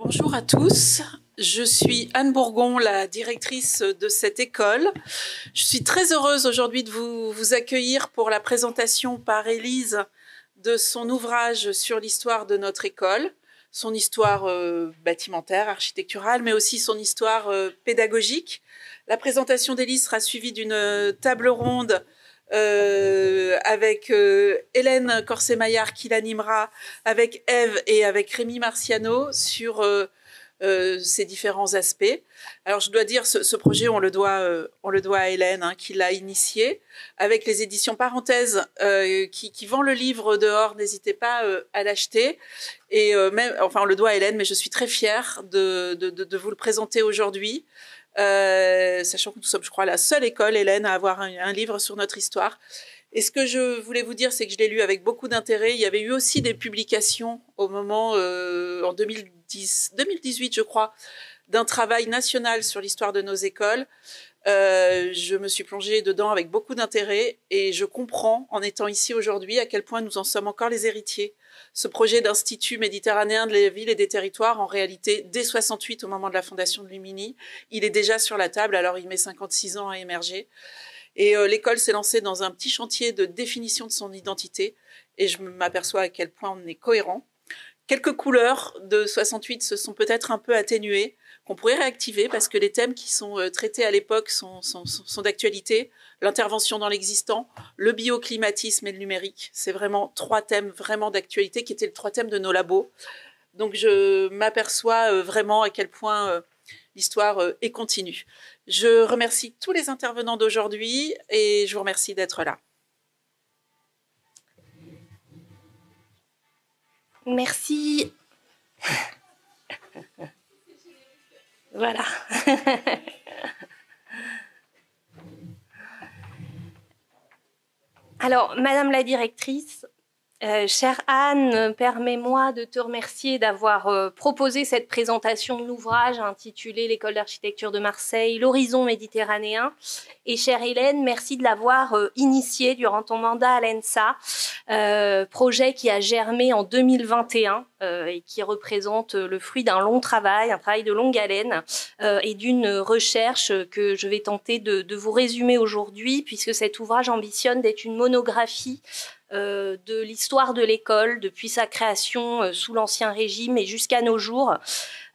Bonjour à tous, je suis Anne Bourgon, la directrice de cette école. Je suis très heureuse aujourd'hui de vous accueillir pour la présentation par Élise de son ouvrage sur l'histoire de notre école, son histoire bâtimentaire, architecturale, mais aussi son histoire pédagogique. La présentation d'Élise sera suivie d'une table ronde avec Hélène Corset-Maillard qui l'animera, avec Ève et avec Rémi Marciano sur ces différents aspects. Alors je dois dire, ce projet, on le doit à Hélène, hein, qui l'a initié, avec les éditions Parenthèses qui vend le livre dehors, n'hésitez pas à l'acheter. Et même, enfin, on le doit à Hélène, mais je suis très fière de vous le présenter aujourd'hui. Sachant que nous sommes, je crois, la seule école, Hélène, à avoir un livre sur notre histoire. Et ce que je voulais vous dire, c'est que je l'ai lu avec beaucoup d'intérêt. Il y avait eu aussi des publications au moment, en 2018, je crois, d'un travail national sur l'histoire de nos écoles. Je me suis plongée dedans avec beaucoup d'intérêt et je comprends, en étant ici aujourd'hui, à quel point nous en sommes encore les héritiers. Ce projet d'Institut méditerranéen de la ville et des territoires, en réalité, dès 68, au moment de la fondation de l'Umini, il est déjà sur la table, alors il met 56 ans à émerger. Et l'école s'est lancée dans un petit chantier de définition de son identité, et je m'aperçois à quel point on est cohérent. Quelques couleurs de 68 se sont peut-être un peu atténuées, qu'on pourrait réactiver, parce que les thèmes qui sont traités à l'époque sont d'actualité. L'intervention dans l'existant, le bioclimatisme et le numérique. C'est vraiment trois thèmes vraiment d'actualité qui étaient les trois thèmes de nos labos. Donc je m'aperçois vraiment à quel point l'histoire est continue. Je remercie tous les intervenants d'aujourd'hui et je vous remercie d'être là. Merci. Voilà. Alors, Madame la directrice, chère Anne, permets-moi de te remercier d'avoir proposé cette présentation de l'ouvrage intitulé L'école d'architecture de Marseille, l'horizon méditerranéen. Et chère Hélène, merci de l'avoir initié durant ton mandat à l'ENSA, projet qui a germé en 2021 et qui représente le fruit d'un long travail, un travail de longue haleine et d'une recherche que je vais tenter de vous résumer aujourd'hui, puisque cet ouvrage ambitionne d'être une monographie de l'histoire de l'école depuis sa création sous l'Ancien Régime et jusqu'à nos jours,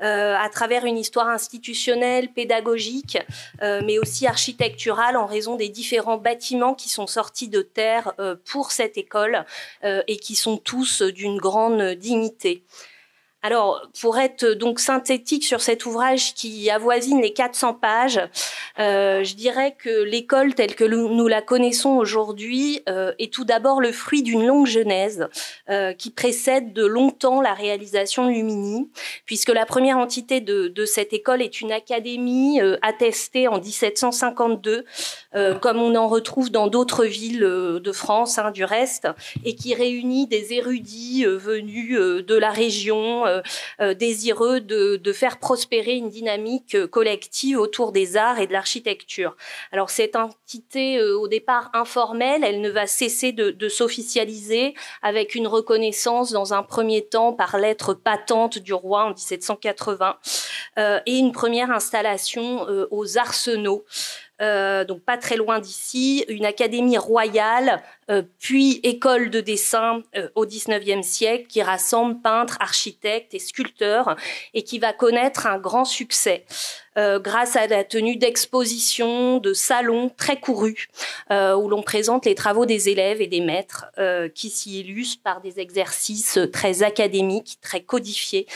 à travers une histoire institutionnelle, pédagogique, mais aussi architecturale en raison des différents bâtiments qui sont sortis de terre pour cette école et qui sont tous d'une grande dignité. Alors, pour être donc synthétique sur cet ouvrage qui avoisine les 400 pages, je dirais que l'école telle que nous la connaissons aujourd'hui est tout d'abord le fruit d'une longue genèse qui précède de longtemps la réalisation de l'Umini, puisque la première entité de cette école est une académie attestée en 1752, comme on en retrouve dans d'autres villes de France, hein, du reste, et qui réunit des érudits venus de la région, désireux de faire prospérer une dynamique collective autour des arts et de l'architecture. Alors cette entité au départ informelle, elle ne va cesser de s'officialiser avec une reconnaissance dans un premier temps par lettre patente du roi en 1780 et une première installation aux Arsenaux. Donc pas très loin d'ici, une académie royale, puis école de dessin au XIXe siècle qui rassemble peintres, architectes et sculpteurs et qui va connaître un grand succès grâce à la tenue d'expositions, de salons très courus où l'on présente les travaux des élèves et des maîtres qui s'y illustrent par des exercices très académiques, très codifiés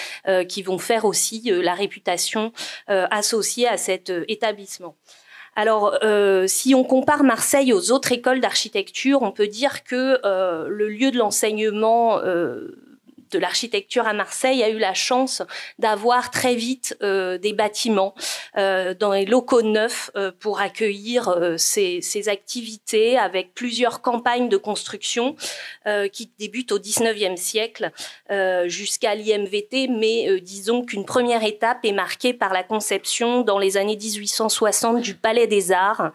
qui vont faire aussi la réputation associée à cet établissement. Alors, si on compare Marseille aux autres écoles d'architecture, on peut dire que le lieu de l'enseignement de l'architecture à Marseille a eu la chance d'avoir très vite des bâtiments dans les locaux neufs pour accueillir ces activités avec plusieurs campagnes de construction qui débutent au XIXe siècle jusqu'à l'IMVT, mais disons qu'une première étape est marquée par la conception dans les années 1860 du Palais des Arts,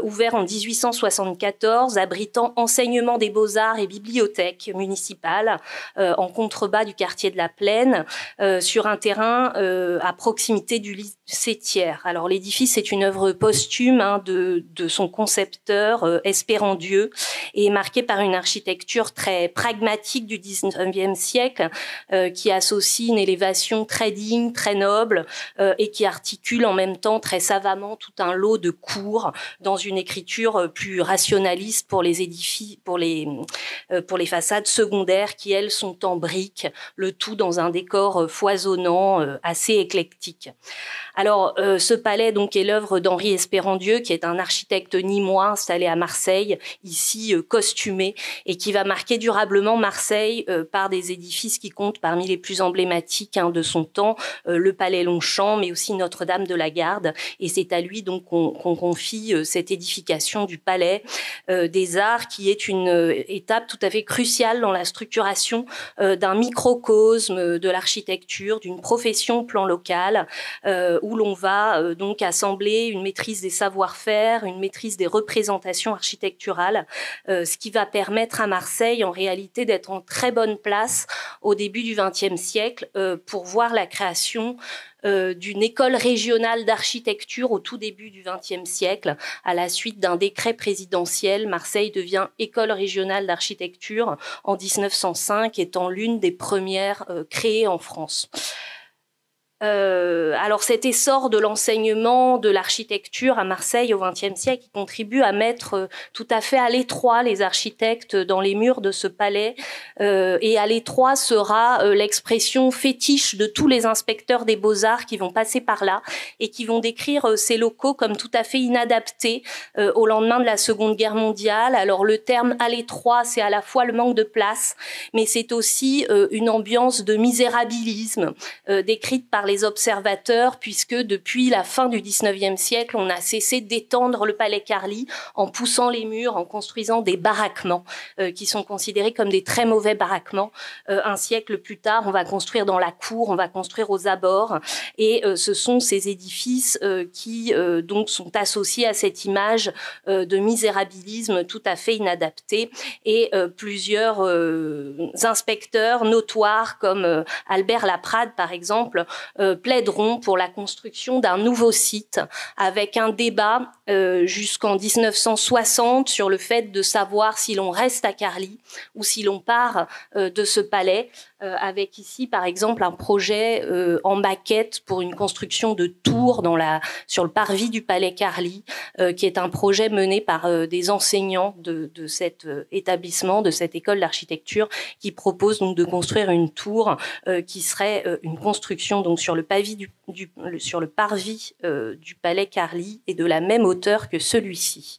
ouvert en 1874, abritant enseignement des beaux-arts et bibliothèque municipale en contrebas du quartier de la Plaine, sur un terrain à proximité du lycée Thiers. Alors l'édifice est une œuvre posthume de son concepteur, Espérandieu, et est marqué par une architecture très pragmatique du 19e siècle, qui associe une élévation très digne, très noble, et qui articule en même temps très savamment tout un lot de cours dans une écriture plus rationaliste pour les édifices, pour les façades secondaires qui, elles, sont en briques, le tout dans un décor foisonnant, assez éclectique. Alors, ce palais donc est l'œuvre d'Henri Espérandieu, qui est un architecte nîmois installé à Marseille, ici costumé, et qui va marquer durablement Marseille par des édifices qui comptent parmi les plus emblématiques de son temps, le Palais Longchamp, mais aussi Notre-Dame de la Garde. Et c'est à lui donc qu'on confie cette édification du Palais des Arts, qui est une étape tout à fait cruciale dans la structuration d'un microcosme de l'architecture, d'une profession au plan local, où l'on va donc assembler une maîtrise des savoir-faire, une maîtrise des représentations architecturales, ce qui va permettre à Marseille en réalité d'être en très bonne place au début du XXe siècle pour voir la création d'une école régionale d'architecture au tout début du XXe siècle. À la suite d'un décret présidentiel, Marseille devient école régionale d'architecture en 1905, étant l'une des premières créées en France. Alors cet essor de l'enseignement de l'architecture à Marseille au XXe siècle contribue à mettre tout à fait à l'étroit les architectes dans les murs de ce palais, et à l'étroit sera l'expression fétiche de tous les inspecteurs des beaux-arts qui vont passer par là et qui vont décrire ces locaux comme tout à fait inadaptés au lendemain de la Seconde Guerre mondiale. Alors le terme à l'étroit, c'est à la fois le manque de place, mais c'est aussi une ambiance de misérabilisme décrite par les observateurs, puisque depuis la fin du 19e siècle, on a cessé d'étendre le palais Carly en poussant les murs, en construisant des baraquements qui sont considérés comme des très mauvais baraquements. Un siècle plus tard, on va construire dans la cour, on va construire aux abords, et ce sont ces édifices qui donc sont associés à cette image de misérabilisme tout à fait inadapté, et plusieurs inspecteurs notoires comme Albert Laprade par exemple plaideront pour la construction d'un nouveau site, avec un débat jusqu'en 1960 sur le fait de savoir si l'on reste à Carly ou si l'on part de ce palais, avec ici par exemple un projet en maquette pour une construction de tours sur le parvis du palais Carly, qui est un projet mené par des enseignants de cet établissement, de cette école d'architecture, qui propose donc de construire une tour qui serait une construction donc sur le parvis du palais Carly et de la même hauteur que celui-ci.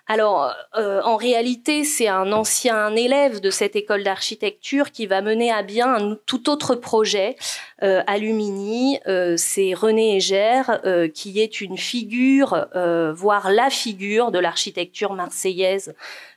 Alors, en réalité, c'est un ancien élève de cette école d'architecture qui va mener à bien un tout autre projet à Lumini. C'est René Hégère, qui est une figure, voire la figure de l'architecture marseillaise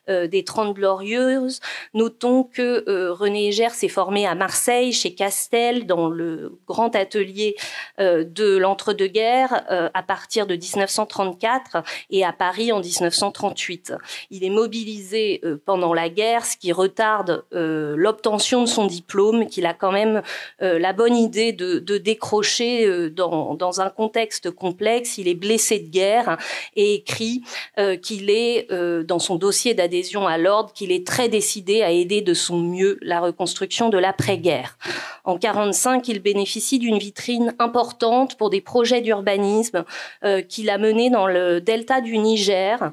des 30 Glorieuses. Notons que René Hégère s'est formé à Marseille, chez Castel, dans le grand atelier de l'entre-deux-guerres, à partir de 1934, et à Paris en 1938. Il est mobilisé pendant la guerre, ce qui retarde l'obtention de son diplôme, qu'il a quand même la bonne idée de décrocher dans un contexte complexe. Il est blessé de guerre et écrit qu'il est, dans son dossier d'adhésion à l'ordre, qu'il est très décidé à aider de son mieux la reconstruction de l'après-guerre. En 1945, il bénéficie d'une vitrine importante pour des projets d'urbanisme qu'il a menés dans le delta du Niger,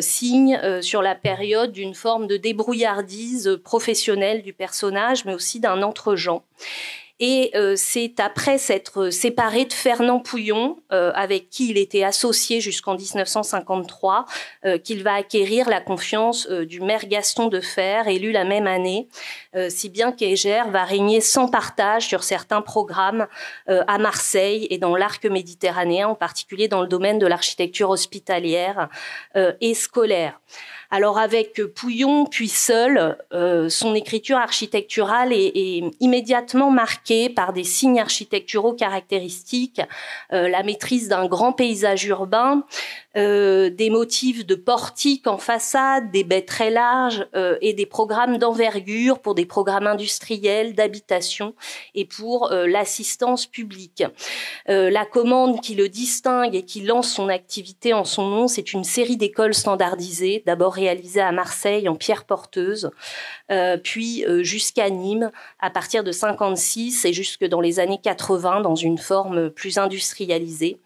signe sur la période d'une forme de débrouillardise professionnelle du personnage, mais aussi d'un entre-gens. Et c'est après s'être séparé de Fernand Pouillon, avec qui il était associé jusqu'en 1953, qu'il va acquérir la confiance du maire Gaston Defferre, élu la même année, si bien qu'Hégère va régner sans partage sur certains programmes à Marseille et dans l'arc méditerranéen, en particulier dans le domaine de l'architecture hospitalière et scolaire. Alors avec Pouillon, puis seul, son écriture architecturale est immédiatement marquée par des signes architecturaux caractéristiques, la maîtrise d'un grand paysage urbain, des motifs de portiques en façade, des baies très larges et des programmes d'envergure pour des programmes industriels, d'habitation et pour l'assistance publique. La commande qui le distingue et qui lance son activité en son nom, c'est une série d'écoles standardisées, d'abord réalisées à Marseille en pierre porteuse, puis jusqu'à Nîmes à partir de 56 et jusque dans les années 80 dans une forme plus industrialisée.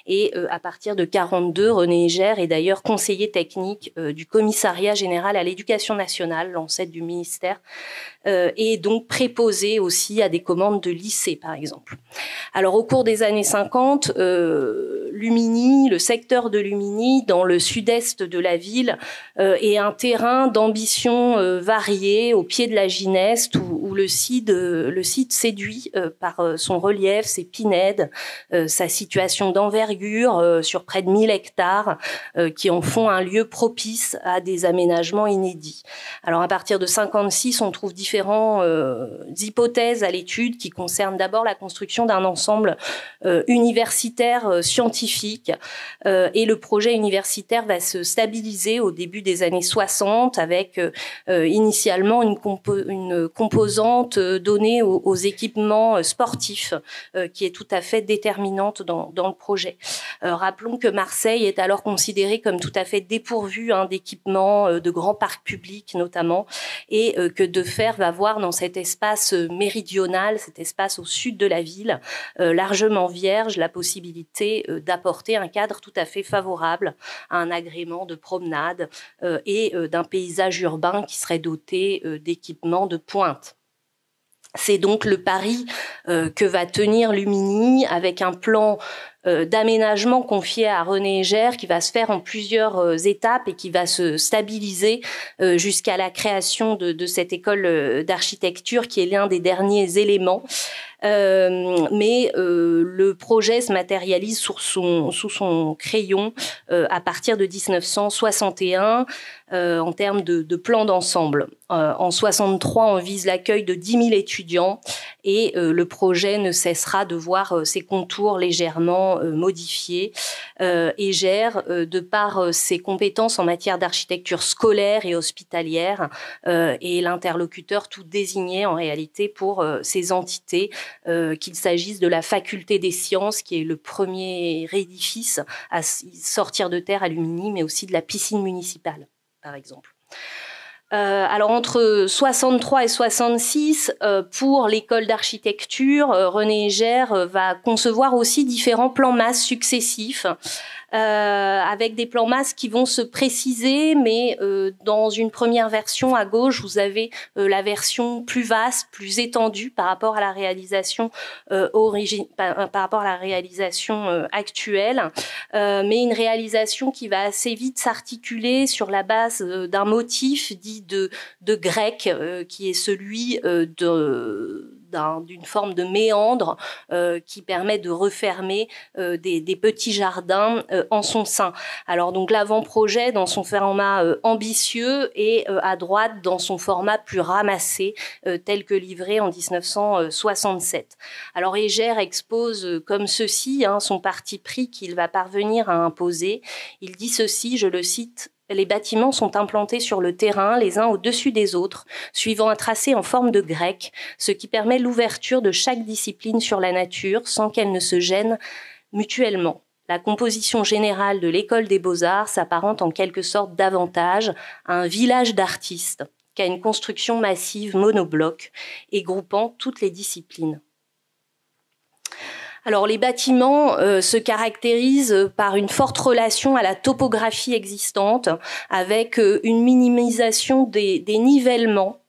Et à partir de 42, René Egère est d'ailleurs conseiller technique du Commissariat général à l'éducation nationale, l'ancêtre du ministère, et donc préposé aussi à des commandes de lycées, par exemple. Alors, au cours des années 50, Luminy, le secteur de Luminy, dans le sud-est de la ville, est un terrain d'ambition variée au pied de la Gineste, où le site séduit par son relief, ses pinèdes, sa situation d'envergure sur près de 1000 hectares, qui en font un lieu propice à des aménagements inédits. Alors, à partir de 56, on trouve différentes hypothèses à l'étude qui concernent d'abord la construction d'un ensemble universitaire scientifique, et le projet universitaire va se stabiliser au début des années 60 avec initialement une composante donnée aux équipements sportifs qui est tout à fait déterminante dans le projet. Rappelons que Marseille est alors considérée comme tout à fait dépourvue d'équipements, de grands parcs publics notamment, et que Defer va voir dans cet espace méridional, cet espace au sud de la ville, largement vierge, la possibilité d'apporter un cadre tout à fait favorable à un agrément de promenade et d'un paysage urbain qui serait doté d'équipements de pointe. C'est donc le pari que va tenir Luminy avec un plan d'aménagement confié à René Egère qui va se faire en plusieurs étapes et qui va se stabiliser jusqu'à la création de cette école d'architecture qui est l'un des derniers éléments. Mais le projet se matérialise sous son crayon à partir de 1961 en termes de plan d'ensemble. En 63, on vise l'accueil de 10 000 étudiants et le projet ne cessera de voir ses contours légèrement modifiés. Egère, de par ses compétences en matière d'architecture scolaire et hospitalière, est l'interlocuteur tout désigné en réalité pour ces entités, qu'il s'agisse de la faculté des sciences, qui est le premier édifice à sortir de terre à Luminy, mais aussi de la piscine municipale, par exemple. Alors entre 63 et 66, pour l'école d'architecture, René Egère va concevoir aussi différents plans masses successifs, avec des plans masses qui vont se préciser, mais dans une première version à gauche, vous avez la version plus vaste, plus étendue par rapport à la réalisation actuelle, mais une réalisation qui va assez vite s'articuler sur la base d'un motif dit de grec, qui est celui d'une forme de méandre qui permet de refermer des petits jardins en son sein. Alors donc l'avant-projet dans son format ambitieux et à droite dans son format plus ramassé tel que livré en 1967. Alors Egère expose comme ceci son parti pris qu'il va parvenir à imposer. Il dit ceci, je le cite: les bâtiments sont implantés sur le terrain, les uns au-dessus des autres, suivant un tracé en forme de grec, ce qui permet l'ouverture de chaque discipline sur la nature sans qu'elle ne se gêne mutuellement. La composition générale de l'école des beaux-arts s'apparente en quelque sorte davantage à un village d'artistes qu'à une construction massive monobloc et groupant toutes les disciplines. Alors les bâtiments se caractérisent par une forte relation à la topographie existante, avec une minimisation des nivellements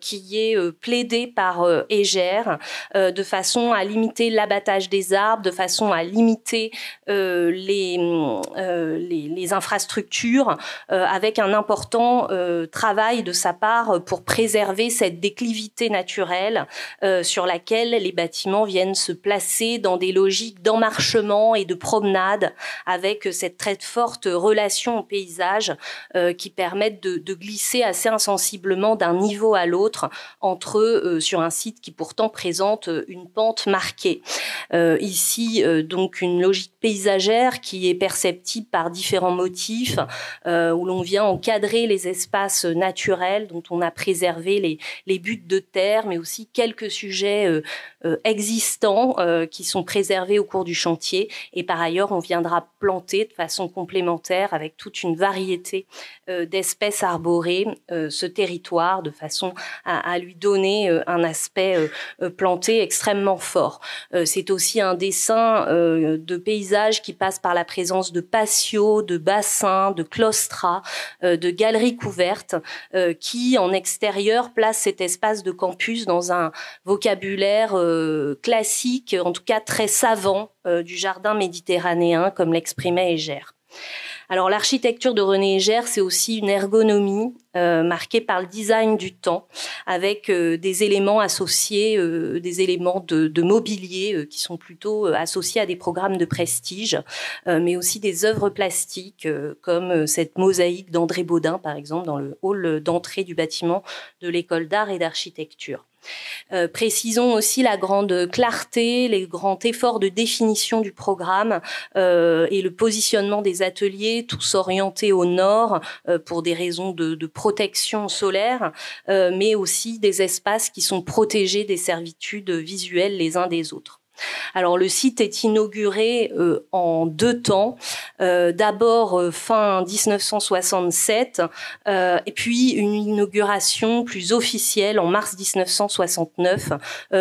qui est plaidé par Hégère, de façon à limiter l'abattage des arbres, de façon à limiter les infrastructures, avec un important travail de sa part pour préserver cette déclivité naturelle sur laquelle les bâtiments viennent se placer dans des logiques d'emmarchement et de promenade, avec cette très forte relation au paysage qui permettent de glisser assez insensiblement d'un niveau à l'autre entre eux sur un site qui pourtant présente une pente marquée. Ici, donc, une logique paysagère qui est perceptible par différents motifs, où l'on vient encadrer les espaces naturels dont on a préservé les buttes de terre, mais aussi quelques sujets existants qui sont préservés au cours du chantier. Et par ailleurs, on viendra planter de façon complémentaire, avec toute une variété d'espèces arborées, ce territoire, de façon à lui donner un aspect planté extrêmement fort. C'est aussi un dessin de paysage qui passe par la présence de patios, de bassins, de claustras, de galeries couvertes, qui en extérieur place cet espace de campus dans un vocabulaire classique, en tout cas très savant, du jardin méditerranéen, comme l'exprimait Hégère. Alors l'architecture de René Hégère, c'est aussi une ergonomie marquée par le design du temps, avec des éléments associés, des éléments de mobilier qui sont plutôt associés à des programmes de prestige, mais aussi des œuvres plastiques, comme cette mosaïque d'André Baudin, par exemple, dans le hall d'entrée du bâtiment de l'école d'art et d'architecture. Précisons aussi la grande clarté, les grands efforts de définition du programme et le positionnement des ateliers, tous orientés au nord pour des raisons de protection solaire, mais aussi des espaces qui sont protégés des servitudes visuelles les uns des autres. Alors le site est inauguré en 2 temps, d'abord fin 1967 et puis une inauguration plus officielle en mars 1969,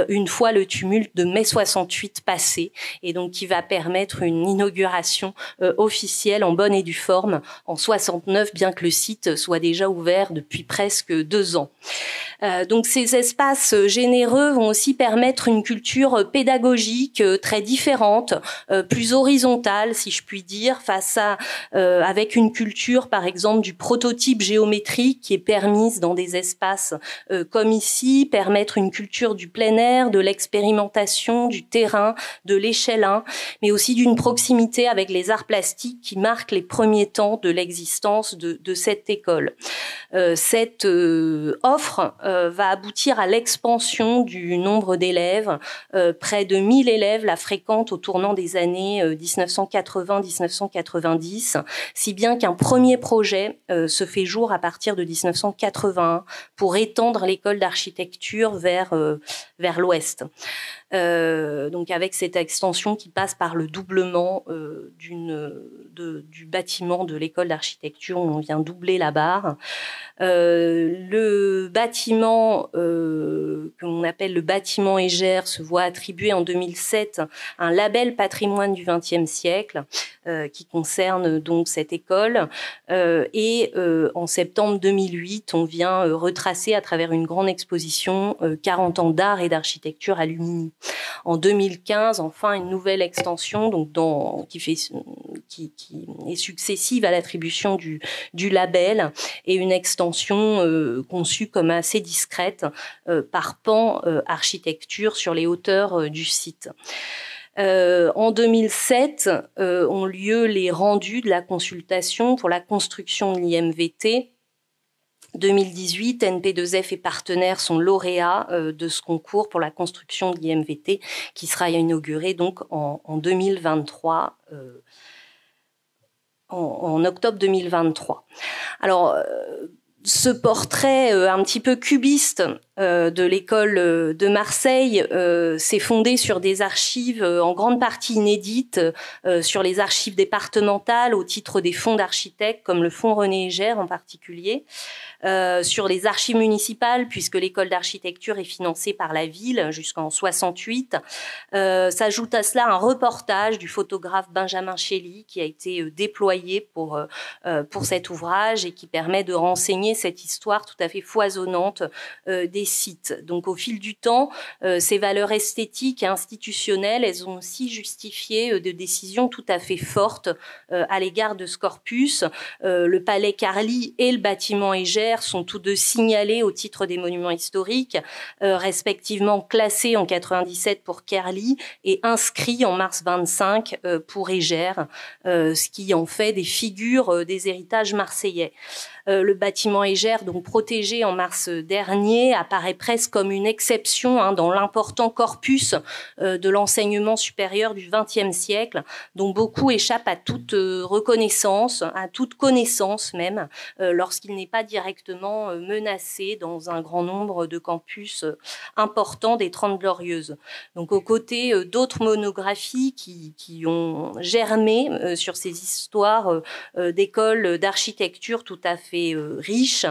une fois le tumulte de mai 68 passé, et donc qui va permettre une inauguration officielle en bonne et due forme en 69, bien que le site soit déjà ouvert depuis presque 2 ans. Donc ces espaces généreux vont aussi permettre une culture pédagogique très différente, plus horizontale, si je puis dire, face à avec une culture, par exemple, du prototype géométrique qui est permise dans des espaces comme ici, permettre une culture du plein air, de l'expérimentation, du terrain, de l'échelle 1, mais aussi d'une proximité avec les arts plastiques qui marquent les premiers temps de l'existence de cette école. Cette offre va aboutir à l'expansion du nombre d'élèves. Près de 1000 élèves la fréquentent au tournant des années 1980-1990, si bien qu'un premier projet se fait jour à partir de 1981 pour étendre l'école d'architecture vers l'ouest. Donc avec cette extension qui passe par le doublement du bâtiment de l'école d'architecture, où on vient doubler la barre. Le bâtiment que l'on appelle le bâtiment Hégère se voit attribuer en 2007 un label patrimoine du XXe siècle qui concerne donc cette école, et en septembre 2008 on vient retracer à travers une grande exposition 40 ans d'art et d'architecture à Lumini. En 2015, enfin, une nouvelle extension donc qui est successive à l'attribution du label, et une extension conçue comme assez discrète par pan architecture sur les hauteurs du site. En 2007 ont lieu les rendus de la consultation pour la construction de l'IMVT. 2018, NP2F et partenaires sont lauréats de ce concours pour la construction de l'IMVT, qui sera inauguré donc en 2023, en octobre 2023. Alors, ce portrait un petit peu cubiste de l'école de Marseille s'est fondé sur des archives en grande partie inédites, sur les archives départementales au titre des fonds d'architectes, comme le fonds René Hégère en particulier, sur les archives municipales, puisque l'école d'architecture est financée par la ville jusqu'en 68. S'ajoute à cela un reportage du photographe Benjamin Chély qui a été déployé pour cet ouvrage et qui permet de renseigner imprégner cette histoire tout à fait foisonnante des sites. Donc au fil du temps, ces valeurs esthétiques et institutionnelles, elles ont aussi justifié de décisions tout à fait fortes à l'égard de ce corpus. Le palais Carly et le bâtiment Égère sont tous deux signalés au titre des monuments historiques, respectivement classés en 97 pour Carly et inscrits en mars 25 pour Égère, ce qui en fait des figures des héritages marseillais. Le bâtiment Égère, donc protégé en mars dernier, apparaît presque comme une exception dans l'important corpus de l'enseignement supérieur du XXe siècle, dont beaucoup échappent à toute reconnaissance, à toute connaissance même, lorsqu'il n'est pas directement menacé dans un grand nombre de campus importants des Trente Glorieuses. Donc aux côtés d'autres monographies qui ont germé sur ces histoires d'écoles d'architecture tout à fait riches,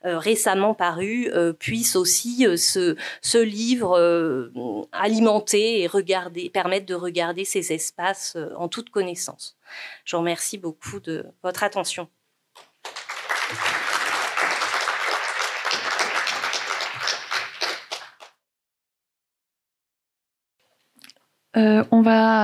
récemment parus, puisse aussi ce livre alimenter et permettre de regarder ces espaces en toute connaissance. Je vous remercie beaucoup de votre attention. On va